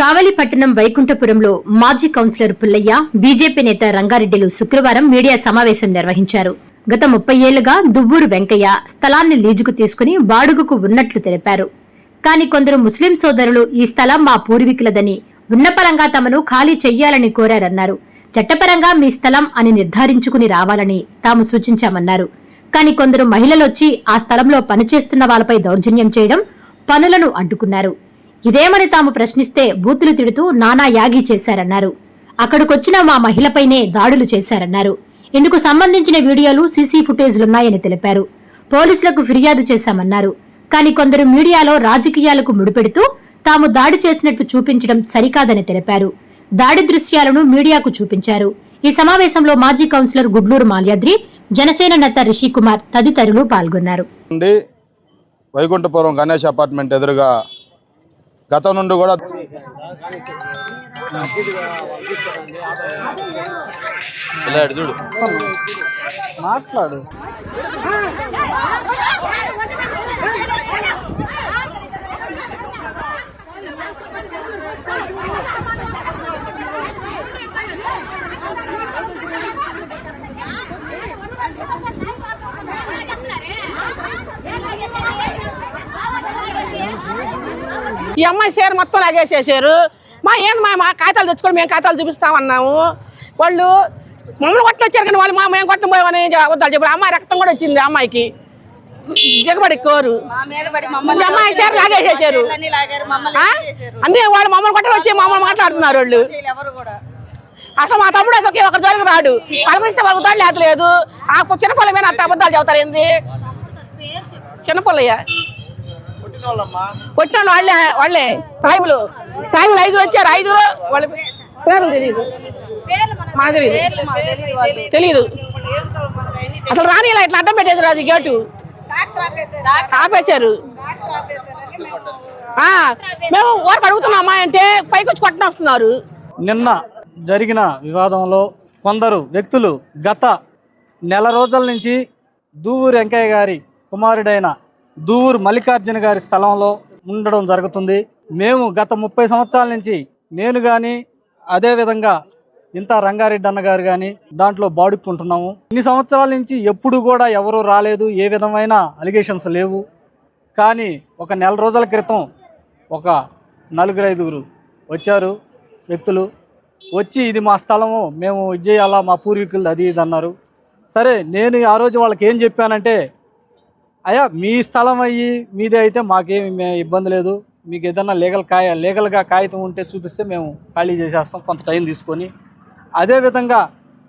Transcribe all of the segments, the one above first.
కావలిపట్టణం వైకుంఠపురంలో మాజీ councillor Pullaiah, BJP నేత రంగారెడ్డిలు శుక్రవారం మీడియా సమావేశం నిర్వహించారు. గత 30 ఏళ్లుగా దువ్వూరు వెంకయ్య స్థలాన్ని లీజుకు తీసుకుని బాడుగకు ఉన్నట్లు తెలిపారు. కానీ కొందరు ముస్లిం సోదరులు ఈ స్థలం మా పూర్వీకులదని, ఉన్నపరంగా తమను ఖాళీ చెయ్యాలని కోరారన్నారు. చట్టపరంగా మీ స్థలం అని నిర్ధారించుకుని రావాలని తాము సూచించామన్నారు. కానీ కొందరు మహిళలొచ్చి ఆ స్థలంలో పనిచేస్తున్న వాళ్లపై దౌర్జన్యం చేయడం, పనులను అడ్డుకున్నారు. ఇదేమని తాము ప్రశ్నిస్తే బూతులు తిడుతూ నానా యాగి చేశారన్నారు. అక్కడికొచ్చిన మా మహిళపైనే దాడులు చేశారన్నారు. ఇందుకు సంబంధించిన వీడియోలు, సీసీ ఫుటేజ్లున్నాయని తెలిపారు. పోలీసులకు ఫిర్యాదు చేశామన్నారు. కానీ కొందరు మీడియాలో రాజకీయాలకు ముడిపెడుతూ తాము దాడి చేసినట్లు చూపించడం సరికాదని తెలిపారు. దాడి దృశ్యాలను మీడియాకు చూపించారు. ఈ సమావేశంలో మాజీ కౌన్సిలర్ గుడ్లూరు మాల్యాద్రి, జనసేన నేత రిషికుమార్ తదితరులు పాల్గొన్నారు. వైకుంఠపురం గణేష్ అపార్ట్మెంట్ ఎదురుగా గతం నుండి కూడా చూడు మాట్లాడు. ఈ అమ్మాయి షేర్ మొత్తం లాగేసేసారు. మా ఖాతాలు తెచ్చుకొని మేము ఖాతాలు చూపిస్తామన్నాము. వాళ్ళు మమ్మల్ని కొట్టి వచ్చారు కానీ వాళ్ళు మేము కొట్టం పోయామని అబద్ధాలు చెప్పారు. అమ్మాయి రక్తం కూడా వచ్చింది. అమ్మాయికి దిగబడి కోరు అమ్మాయి షేర్ లాగేసేసారు. అందుకే వాళ్ళు మమ్మల్ని కొట్టని వచ్చి మమ్మల్ని మాట్లాడుతున్నారు. వాళ్ళు అసలు మా తమ్ముడు అసలు ఒక జోలికి రాడు. పలకరిస్తే వాళ్ళకి తోడు లేతలేదు. ఆ చిన్నపల్లి మీద అట్ట అబద్ధాలు చెబుతారు. ఏంది చిన్నపల్లయ్య కొట్టిన వాళ్ళే ట్రైబుల్ 5 వచ్చారు. 5 వాళ్ళ పేర్లు తెలీదు. అసలు రానిలా ఇట్లా అడ్డం పెట్టేసారు. అది గేటు ఆపేశారు. మేము ఊరికి అడుగుతున్నామా అంటే పైకి వచ్చి కొట్టని వస్తున్నారు. నిన్న జరిగిన వివాదంలో కొందరు వ్యక్తులు గత నెల రోజుల నుంచి దువ్వూరు వెంకయ్య గారి కుమారుడైన దువ్వూరు మల్లికార్జున గారి స్థలంలో ఉండడం జరుగుతుంది. మేము గత 30 సంవత్సరాల నుంచి నేను కానీ అదేవిధంగా ఇంత రంగారెడ్డి అన్న గారు కానీ దాంట్లో బాడుకుంటున్నాము. ఇన్ని సంవత్సరాల నుంచి ఎప్పుడు కూడా ఎవరు రాలేదు, ఏ విధమైన అలిగేషన్స్ లేవు. కానీ ఒక నెల రోజుల క్రితం ఒక 4-5 వచ్చారు వ్యక్తులు. వచ్చి ఇది మా స్థలము, మేము ఇది చేయాలా, మా పూర్వీకులు అది ఇది అన్నారు. సరే, నేను ఆ రోజు వాళ్ళకి ఏం చెప్పానంటే, అయ్యా మీ స్థలం అయ్యి మీదే అయితే మాకేమి ఇబ్బంది లేదు. మీకు ఏదన్నా లీగల్గా కాగితం ఉంటే చూపిస్తే మేము ఖాళీ చేసేస్తాం కొంత టైం తీసుకొని. అదేవిధంగా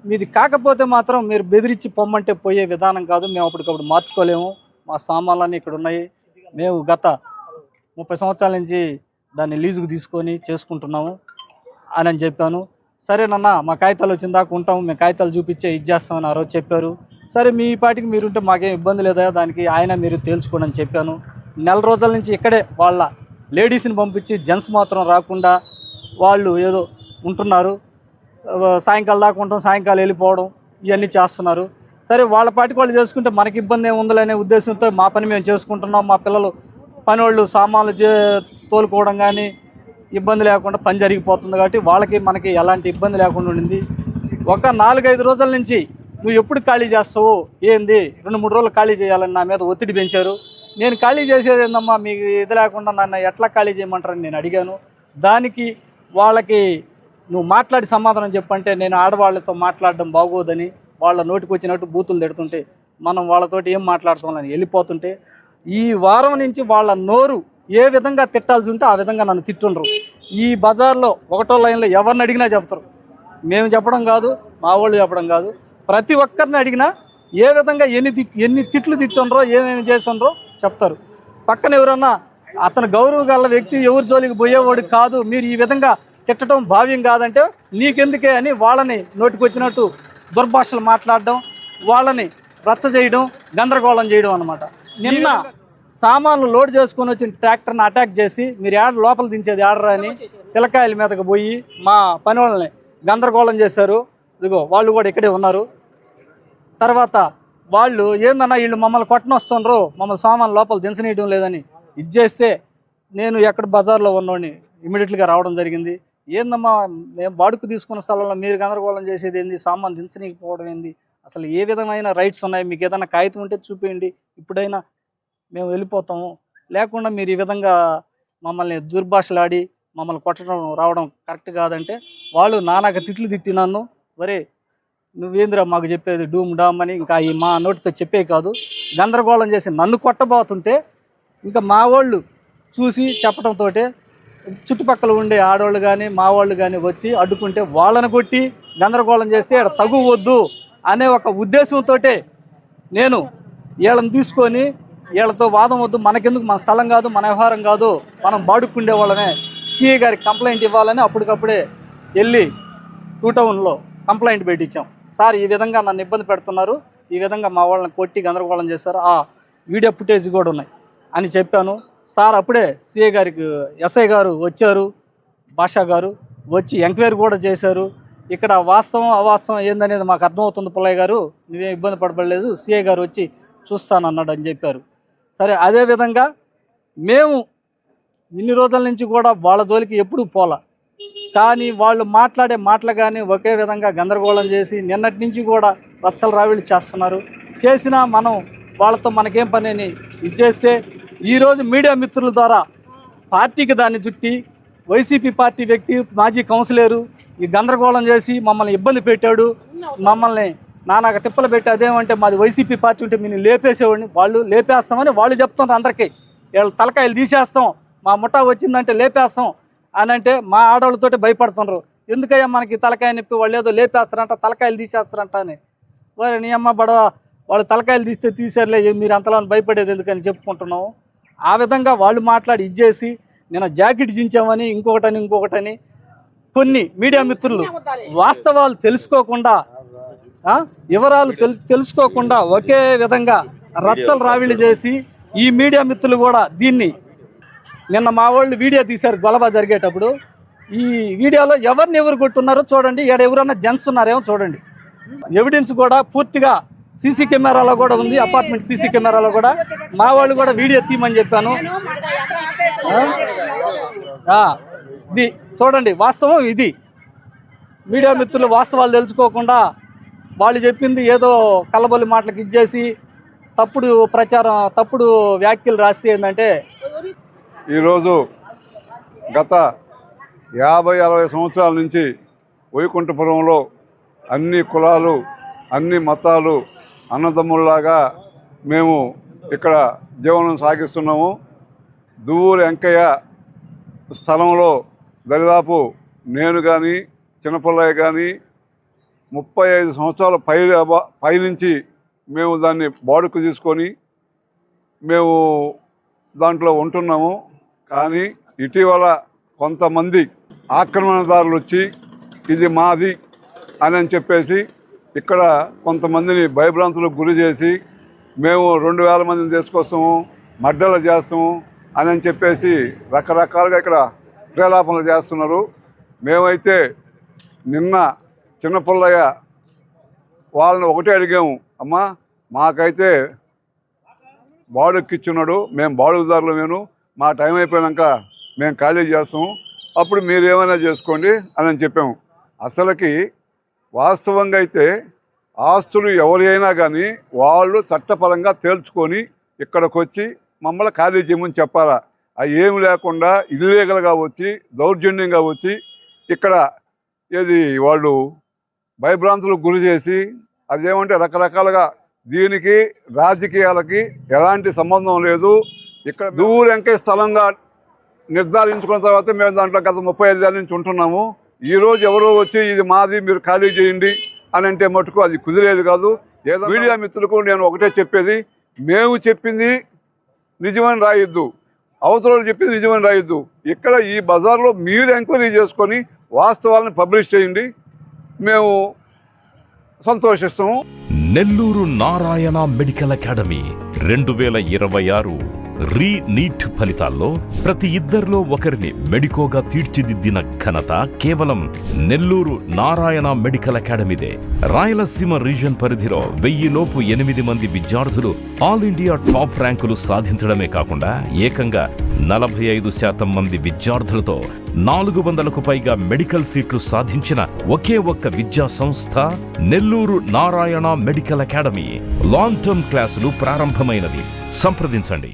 మీది కాకపోతే మాత్రం మీరు బెదిరించి పొమ్మంటే పోయే విధానం కాదు. మేము అప్పటికప్పుడు మార్చుకోలేము. మా సామాన్లన్నీ ఇక్కడ ఉన్నాయి. మేము గత 30 సంవత్సరాల నుంచి దాన్ని లీజుకు తీసుకొని చేసుకుంటున్నాము అని చెప్పాను. సరే నాన్న, మా కాగితాలు వచ్చిన దాకా ఉంటాము, మేము కాగితాలు చూపించే ఇది చేస్తామని ఆ రోజు చెప్పారు. సరే, మీ పాటికి మీరుంటే మాకేం ఇబ్బంది లేదా, దానికి ఆయన మీరు తేల్చుకోండి అని చెప్పాను. నెల రోజుల నుంచి ఇక్కడే వాళ్ళ లేడీస్ని పంపించి జెంట్స్ మాత్రం రాకుండా వాళ్ళు ఏదో ఉంటున్నారు. సాయంకాలం దాకా ఉంటాం, సాయంకాలం వెళ్ళిపోవడం, ఇవన్నీ చేస్తున్నారు. సరే, వాళ్ళ పాటికి వాళ్ళు చేసుకుంటే మనకి ఇబ్బంది ఏముందలనే ఉద్దేశంతో మా పని మేము చేసుకుంటున్నాం. మా పిల్లలు పని వాళ్ళు సామాన్లు తోలుకోవడం కానీ ఇబ్బంది లేకుండా పని జరిగిపోతుంది. కాబట్టి వాళ్ళకి మనకి ఎలాంటి ఇబ్బంది లేకుండా ఉండింది. ఒక 4-5 రోజుల నుంచి నువ్వు ఎప్పుడు ఖాళీ చేస్తావు, ఏంది 2-3 రోజులు ఖాళీ చేయాలని నా మీద ఒత్తిడి పెంచారు. నేను ఖాళీ చేసేది ఏందమ్మా, మీకు ఇది లేకుండా నన్ను ఎట్లా ఖాళీ చేయమంటారని నేను అడిగాను. దానికి వాళ్ళకి నువ్వు మాట్లాడి సమాధానం చెప్పంటే, నేను ఆడవాళ్ళతో మాట్లాడడం బాగోదని వాళ్ళ నోటికి వచ్చినట్టు బూతులు తిడుతుంటే మనం వాళ్ళతోటి ఏం మాట్లాడుతామని వెళ్ళిపోతుంటే, ఈ వారం నుంచి వాళ్ళ నోరు ఏ విధంగా తిట్టాల్సి ఉంటే ఆ విధంగా నన్ను తిట్టుండ్రు. ఈ బజార్లో 1వ లైన్లో ఎవరిని అడిగినా చెప్తారు. మేము చెప్పడం కాదు, మా వాళ్ళు చెప్పడం కాదు, ప్రతి ఒక్కరిని అడిగినా ఏ విధంగా ఎన్ని తిట్లు తిట్టుండ్రో, ఏమేమి చేస్తుండ్రో చెప్తారు. పక్కన ఎవరన్నా అతను గౌరవం గల వ్యక్తి ఎవరి జోలికి పోయేవాడు కాదు, మీరు ఈ విధంగా తిట్టడం భావ్యం కాదంటే నీకెందుకే అని వాళ్ళని నోటికి వచ్చినట్టు దుర్భాషలు మాట్లాడడం, వాళ్ళని రచ్చ చేయడం, గందరగోళం చేయడం అన్నమాట. నిన్న సామాన్లు లోడ్ చేసుకొని వచ్చిన ట్రాక్టర్ని అటాక్ చేసి మీరు లోపల దించేది ఆడరా అని పిల్లకాయల మీదకి పోయి మా పని వాళ్ళని గందరగోళం చేశారు. ఇదిగో వాళ్ళు కూడా ఇక్కడే ఉన్నారు. తర్వాత వాళ్ళు ఏందన్నా వీళ్ళు మమ్మల్ని కొట్టనొస్తుండ్రు, మమ్మల్ని సామాన్లు లోపల దించనీయడం లేదని ఇది చేస్తే నేను ఎక్కడ బజార్లో ఉన్నోడిని ఇమీడియట్గా రావడం జరిగింది. ఏందమ్మా మేము బాడుకు తీసుకున్న స్థలంలో మీరు గందరగోళం చేసేది ఏంది, సామాన్ దించనీకపోవడం ఏంది, అసలు ఏ విధమైన రైట్స్ ఉన్నాయి, మీకు ఏదైనా కాగితం ఉంటే చూపించండి, ఇప్పుడైనా మేము వెళ్ళిపోతాము, లేకుండా మీరు ఈ విధంగా మమ్మల్ని దుర్భాషలాడి మమ్మల్ని కొట్టడం రావడం కరెక్ట్ కాదంటే వాళ్ళు నానాక తిట్లు తిట్టి నన్ను, వరే నువ్వేంద్రా మాకు చెప్పేది డూమ్ డామ్ అని ఇంకా ఈ మా నోటితో చెప్పే కాదు గందరగోళం చేసి నన్ను కొట్టబోతుంటే ఇంకా మా వాళ్ళు చూసి చెప్పడంతో చుట్టుపక్కల ఉండే ఆడవాళ్ళు కానీ మా వాళ్ళు కానీ వచ్చి అడ్డుకుంటే వాళ్ళని కొట్టి గందరగోళం చేస్తే ఇక్కడ తగువద్దు అనే ఒక ఉద్దేశంతో నేను వీళ్ళని తీసుకొని వీళ్ళతో వాదం వద్దు, మనకెందుకు, మన స్థలం కాదు, మన వ్యవహారం కాదు, మనం బాడుకుండే వాళ్ళమే, సిఐ గారికి కంప్లైంట్ ఇవ్వాలని అప్పటికప్పుడే వెళ్ళి 2 టౌన్లో కంప్లైంట్ పెట్టించాం. సార్ ఈ విధంగా నన్ను ఇబ్బంది పెడుతున్నారు, ఈ విధంగా మా వాళ్ళని కొట్టి గందరగోళం చేశారు, ఆ వీడియో ఫుటేజ్ కూడా ఉన్నాయి అని చెప్పాను. సార్ అప్పుడే సిఐ గారికి ఎస్ఐ గారు వచ్చారు, భాషా గారు వచ్చి ఎంక్వైరీ కూడా చేశారు. ఇక్కడ వాస్తవం అవాస్తవం ఏందనేది మాకు అర్థమవుతుంది పుల్లయ్య గారు, నువ్వేం ఇబ్బంది పడబడలేదు, సిఐ గారు వచ్చి చూస్తానన్నాడు అని చెప్పారు. సరే అదేవిధంగా మేము ఇన్ని రోజుల నుంచి కూడా వాళ్ళ జోలికి ఎప్పుడూ పోలా, కానీ వాళ్ళు మాట్లాడే మాటలు కానీ ఒకే విధంగా గందరగోళం చేసి నిన్నటి నుంచి కూడా రచ్చల రావిళ్ళు చేస్తున్నారు. చేసినా మనం వాళ్ళతో మనకేం పని అని ఇది చేస్తే ఈరోజు మీడియా మిత్రుల ద్వారా పార్టీకి దాన్ని చుట్టి వైసీపీ పార్టీ వ్యక్తి మాజీ కౌన్సిలరు ఈ గందరగోళం చేసి మమ్మల్ని ఇబ్బంది పెట్టాడు, మమ్మల్ని నానాక తిప్పలు పెట్టి అదేమంటే మాది వైసీపీ పార్టీ ఉంటే మేము లేపేసేవాడిని, వాళ్ళు లేపేస్తామని వాళ్ళు చెప్తున్నారు అందరికీ, వీళ్ళు తలకాయలు తీసేస్తాం, మా ముఠా వచ్చిందంటే లేపేస్తాం అని అంటే మా ఆడవాళ్ళతోటి భయపడుతున్నారు. ఎందుకయ్యా మనకి తలకాయ నొప్పి, వాళ్ళు ఏదో లేపేస్తారంట, తలకాయలు తీసేస్తారంట అని. వారి నీ అమ్మ బడవ, వాళ్ళు తలకాయలు తీస్తే తీసారులే, మీరు అంతలా భయపడేది ఎందుకని చెప్పుకుంటున్నాము. ఆ విధంగా వాళ్ళు మాట్లాడి ఇచ్చేసి నేను జాకెట్ చించామని ఇంకొకటని కొన్ని మీడియా మిత్రులు వాస్తవాలు తెలుసుకోకుండా వివరాలు తెలుసుకోకుండా ఒకే విధంగా రచ్చలు రావిళ్ళు చేసి ఈ మీడియా మిత్రులు కూడా దీన్ని నిన్న మా వాళ్ళు వీడియో తీశారు గొలబా జరిగేటప్పుడు. ఈ వీడియోలో ఎవరు కొట్టున్నారో చూడండి, ఇక్కడ ఎవరన్నా జెంట్స్ ఉన్నారేమో చూడండి. ఎవిడెన్స్ కూడా పూర్తిగా సీసీ కెమెరాలో కూడా ఉంది, అపార్ట్మెంట్ సీసీ కెమెరాలో కూడా మా వాళ్ళు కూడా వీడియో తీయమని చెప్పాను. ఇది చూడండి వాస్తవం. ఇది మీడియా మిత్రులు వాస్తవాలు తెలుసుకోకుండా వాళ్ళు చెప్పింది ఏదో కల్లబొల్లి మాటలకు ఇచ్చేసి తప్పుడు ప్రచారం, తప్పుడు వ్యాఖ్యలు రాస్తే ఏంటంటే ఈరోజు గత 50-60 సంవత్సరాల నుంచి వైకుంఠపురంలో అన్ని కులాలు అన్ని మతాలు అన్నదమ్ముల్లాగా మేము ఇక్కడ జీవనం సాగిస్తున్నాము. దువ్వూరు వెంకయ్య స్థలంలో దరిదాపు నేను కానీ చిన్నపుల్లయ్య కానీ 35 సంవత్సరాల పైనుంచి మేము దాన్ని బాడుకు తీసుకొని మేము దాంట్లో ఉంటున్నాము. కానీ ఇటీవల కొంతమంది ఆక్రమణదారులు వచ్చి ఇది మాది అని చెప్పేసి ఇక్కడ కొంతమందిని భయభ్రాంతులకు గురి చేసి మేము 2000 మందిని తీసుకొస్తాము, మడ్డలు చేస్తాము అని చెప్పేసి రకరకాలుగా ఇక్కడ ప్రేలాపనలు చేస్తున్నారు. మేమైతే నిన్న చిన్నపుల్లయ్య వాళ్ళని ఒకటే అడిగాము, అమ్మా మాకైతే బాడుక్కిచ్చున్నాడు, మేము బాడుగుదారులు, మా టైం అయిపోయాక మేము ఖాళీ చేస్తాము, అప్పుడు మీరు ఏమైనా చేసుకోండి అని చెప్పాము. అసలుకి వాస్తవంగా అయితే ఆస్తులు ఎవరైనా కానీ వాళ్ళు చట్టపరంగా తేల్చుకొని ఇక్కడికి వచ్చి మమ్మల్ని ఖాళీ చేయమని చెప్పాలా. అవి ఏమి లేకుండా ఇల్లీగల్గా వచ్చి దౌర్జన్యంగా వచ్చి ఇక్కడ ఏది వాళ్ళు భయభ్రాంతులకు గురి చేసి అదేమంటే రకరకాలుగా దీనికి రాజకీయాలకి ఎలాంటి సంబంధం లేదు. ఇక్కడ దువ్వూరు వెంకయ్య స్థలంగా నిర్ధారించుకున్న తర్వాత మేము దాంట్లో గత 35 ఏళ్ళ నుంచి ఉంటున్నాము. ఈరోజు ఎవరో వచ్చి ఇది మాది మీరు ఖాళీ చేయండి అని అంటే మటుకు అది కుదిరేది కాదు. ఏదో మీడియా మిత్రులకు నేను ఒకటే చెప్పేది, మేము చెప్పింది నిజమని రాయొద్దు, అవతల చెప్పింది నిజమని రాయొద్దు. ఇక్కడ ఈ బజార్లో మీరు ఎంక్వైరీ చేసుకొని వాస్తవాలను పబ్లిష్ చేయండి, మేము సంతోషిస్తాము. Nellore Narayana Medical Academy 2026 NEET ఫలితాల్లో ప్రతి ఇద్దరిలో ఒకరిని మెడికోగా తీర్చిదిద్దిన ఘనత కేవలం నెల్లూరు నారాయణ మెడికల్ అకాడమీదే. రాయలసీమ రీజన్ పరిధిలో 1000 లోపు 8 మంది విద్యార్థులు ఆల్ ఇండియా టాప్ ర్యాంకులు సాధించడమే కాకుండా ఏకంగా 45% మంది విద్యార్థులతో 400కు పైగా మెడికల్ సీట్లు సాధించిన ఒకే ఒక్క విద్యా సంస్థ Nellore Narayana Medical academy. Long term క్లాసులు ప్రారంభమైనవి. సంప్రదించండి.